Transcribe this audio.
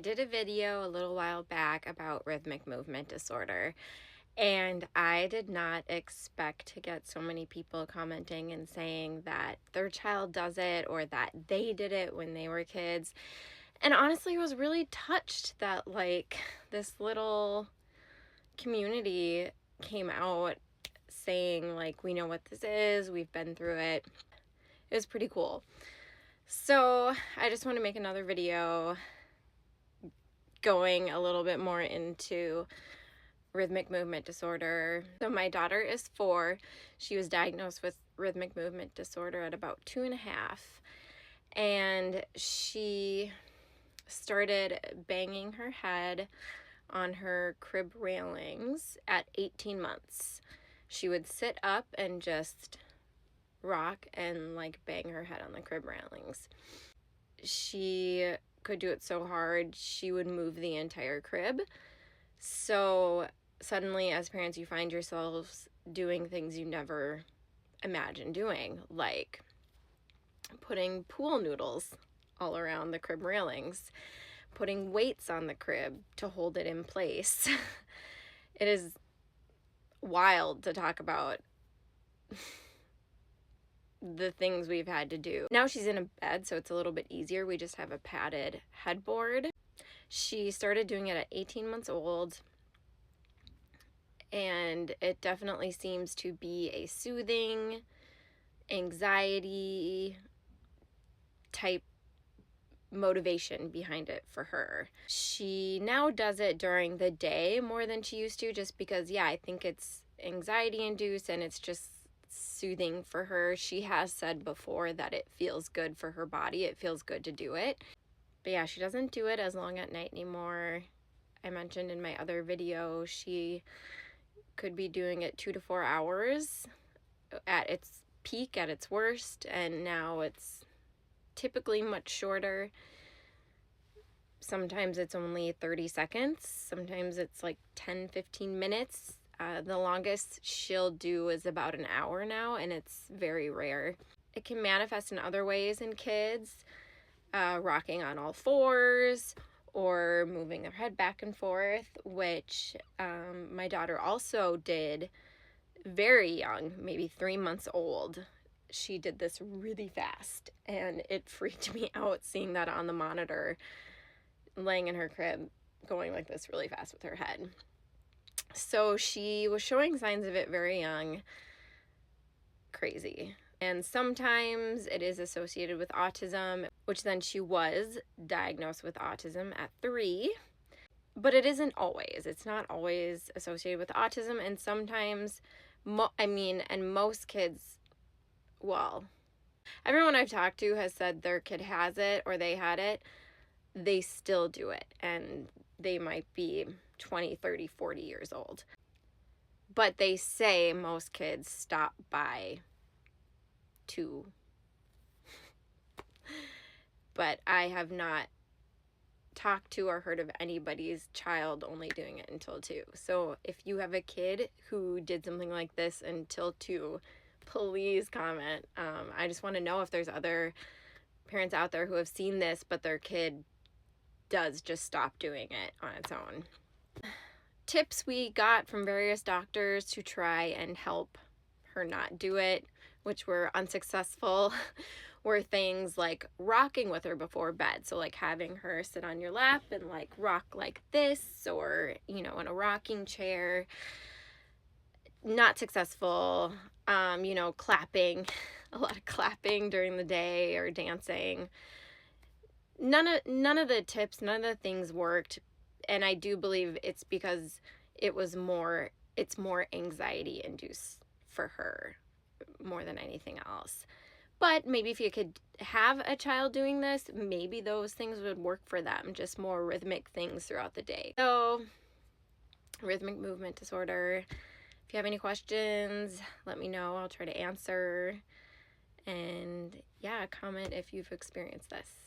did a video a little while back about rhythmic movement disorder, and I did not expect to get so many people commenting and saying that their child does it or that they did it when they were kids. And honestly, I was really touched that this little community came out saying we know what this is, we've been through it. It was pretty cool. So I just want to make another video going a little bit more into rhythmic movement disorder. So my daughter is 4. She was diagnosed with rhythmic movement disorder at about 2.5, and she started banging her head on her crib railings at 18 months. She would sit up and just rock and bang her head on the crib railings. She could do it so hard she would move the entire crib. So suddenly, as parents, you find yourselves doing things you never imagined doing, like putting pool noodles all around the crib railings, putting weights on the crib to hold it in place. It is wild to talk about the things we've had to do. Now she's in a bed, so it's a little bit easier. We just have a padded headboard. She started doing it at 18 months old, and it definitely seems to be a soothing, anxiety type motivation behind it for her. She now does it during the day more than she used to, just because, I think it's anxiety induced and it's just soothing for her. She has said before that it feels good for her body. It feels good to do it. But she doesn't do it as long at night anymore. I mentioned in my other video she could be doing it 2 to 4 hours at its peak, at its worst, and now it's typically much shorter. Sometimes it's only 30 seconds. Sometimes it's 10-15 minutes. The longest she'll do is about an hour now, and it's very rare. It can manifest in other ways in kids, rocking on all fours or moving their head back and forth, which my daughter also did very young, maybe 3 months old. She did this really fast, and it freaked me out seeing that on the monitor, laying in her crib, going like this really fast with her head. So she was showing signs of it very young. Crazy. And sometimes it is associated with autism, which then she was diagnosed with autism at 3. But it isn't always. It's not always associated with autism. And sometimes, and most kids, everyone I've talked to has said their kid has it or they had it. They still do it. And they might be 20, 30, 40 years old. But they say most kids stop by 2. But I have not talked to or heard of anybody's child only doing it until 2. So if you have a kid who did something like this until 2, please comment. I just want to know if there's other parents out there who have seen this, but their kid does just stop doing it on its own. Tips we got from various doctors to try and help her not do it, which were unsuccessful, were things like rocking with her before bed. So having her sit on your lap and rock like this, or in a rocking chair. Not successful. Clapping, a lot of clapping during the day or dancing. None of the tips, none of the things worked, and I do believe it's because it's more anxiety induced for her more than anything else. But maybe if you could have a child doing this, maybe those things would work for them, just more rhythmic things throughout the day. So, rhythmic movement disorder. If you have any questions, let me know. I'll try to answer. And comment if you've experienced this.